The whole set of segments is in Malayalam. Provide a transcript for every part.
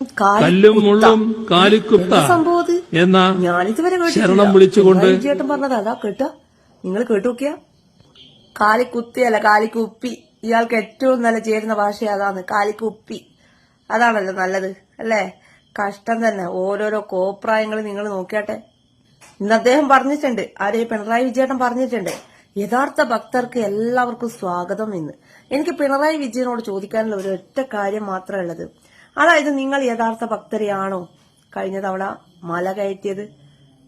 കല്ലും മുള്ളും കാലിക്കുത്ത എന്ന ഞാനിതുവരെ ശരണം വിളിച്ചുകൊണ്ട് ചേട്ടൻ പറഞ്ഞത് അതാ കേട്ടോ. നിങ്ങൾ കേട്ടുനോക്കിയ കാലിക്കുത്തിയല്ല കാലിക്കുപ്പി. ഇയാൾക്ക് ഏറ്റവും നല്ല ചേരുന്ന ഭാഷ അതാണ്, കാലിക്കുപ്പി. അതാണല്ലോ നല്ലത് അല്ലേ? കഷ്ടം തന്നെ. ഓരോരോ കോപ്രായങ്ങൾ നിങ്ങൾ നോക്കിയാട്ടെ. ഇന്ന് അദ്ദേഹം പറഞ്ഞിട്ടുണ്ട്, ആരെ പിണറായി വിജയൻ പറഞ്ഞിട്ടുണ്ട്, യഥാർത്ഥ ഭക്തർക്ക് എല്ലാവർക്കും സ്വാഗതം എന്ന്. എനിക്ക് പിണറായി വിജയനോട് ചോദിക്കാനുള്ള ഒരു ഒറ്റ കാര്യം മാത്രമേ ഉള്ളത്. അതായത് നിങ്ങൾ യഥാർത്ഥ ഭക്തരെയാണോ കഴിഞ്ഞ തവണ മല കയറ്റിയത്?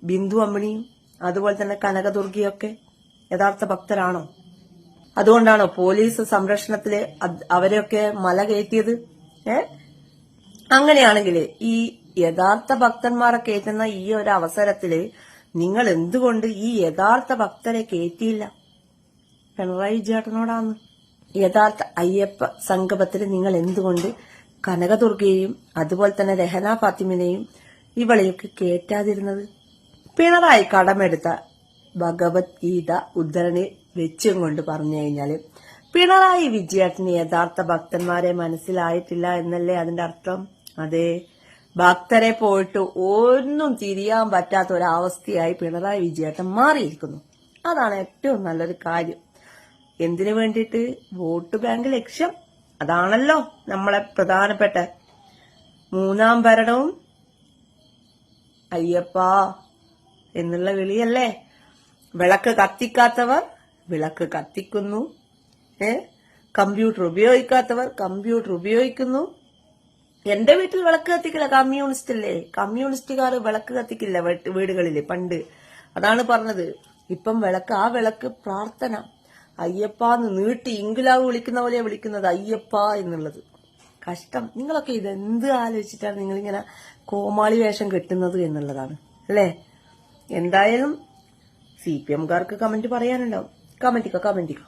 ബിന്ദു അമ്മിണിയും അതുപോലെ തന്നെ കനകദുർഗിയൊക്കെ യഥാർത്ഥ ഭക്തരാണോ? അതുകൊണ്ടാണോ പോലീസ് സംരക്ഷണത്തില് അവരെയൊക്കെ മല കയറ്റിയത്? അങ്ങനെയാണെങ്കിൽ ഈ യഥാർത്ഥ ഭക്തന്മാരെ കയറ്റുന്ന ഈ ഒരു അവസരത്തില് നിങ്ങൾ എന്തുകൊണ്ട് ഈ യഥാർത്ഥ ഭക്തരെ കയറ്റിയില്ല? പിണറായി ചേട്ടനോടാന്ന്. യഥാർത്ഥ അയ്യപ്പ സംഗമത്തിൽ നിങ്ങൾ എന്തുകൊണ്ട് കനകദുർഗയെയും അതുപോലെ തന്നെ രഹന ഫാത്തിമിനെയും ഇവളെയൊക്കെ കേറ്റാതിരുന്നത്? പിണറായി കടമെടുത്ത ഭഗവത്ഗീത ഉദ്ധരണി വെച്ചും കൊണ്ട് പറഞ്ഞു കഴിഞ്ഞാല് പിണറായി വിജയത്തിന് യഥാർത്ഥ ഭക്തന്മാരെ മനസ്സിലായിട്ടില്ല എന്നല്ലേ അതിന്റെ അർത്ഥം? അതെ, ഭക്തരെ പോയിട്ട് ഒന്നും തിരിയാൻ പറ്റാത്ത ഒരവസ്ഥയായി പിണറായി വിജയൻ മാറിയിരിക്കുന്നു. അതാണ് ഏറ്റവും നല്ലൊരു കാര്യം. എന്തിനു വേണ്ടിയിട്ട്? വോട്ട് ബാങ്ക് ലക്ഷ്യം. അതാണല്ലോ നമ്മളെ പ്രധാനപ്പെട്ട മൂന്നാം ഭരണവും അയ്യപ്പ എന്നുള്ള വിളിയല്ലേ. വിളക്ക് കത്തിക്കാത്തവർ വിളക്ക് കത്തിക്കുന്നു, കമ്പ്യൂട്ടർ ഉപയോഗിക്കാത്തവർ കമ്പ്യൂട്ടർ ഉപയോഗിക്കുന്നു. എന്റെ വീട്ടിൽ വിളക്ക് കത്തിക്കില്ല, കമ്മ്യൂണിസ്റ്റ് അല്ലേ. കമ്മ്യൂണിസ്റ്റുകാർ വിളക്ക് കത്തിക്കില്ല വീടുകളില് പണ്ട്. അതാണ് പറഞ്ഞത്. ഇപ്പം വിളക്ക്, ആ വിളക്ക് പ്രാർത്ഥന. അയ്യപ്പാന്ന് നീട്ടി ഇംഗുലാവ് വിളിക്കുന്ന പോലെ വിളിക്കുന്നത് അയ്യപ്പ എന്നുള്ളത്. കഷ്ടം. നിങ്ങളൊക്കെ ഇതെന്ത് ആലോചിച്ചിട്ടാണ് നിങ്ങളിങ്ങനെ കോമാളി വേഷം കെട്ടുന്നത് എന്നുള്ളതാണ് അല്ലേ. എന്തായാലും CPM കാർക്ക് കമന്റ് പറയാനുണ്ടാവും. കമന്റിക്കോ.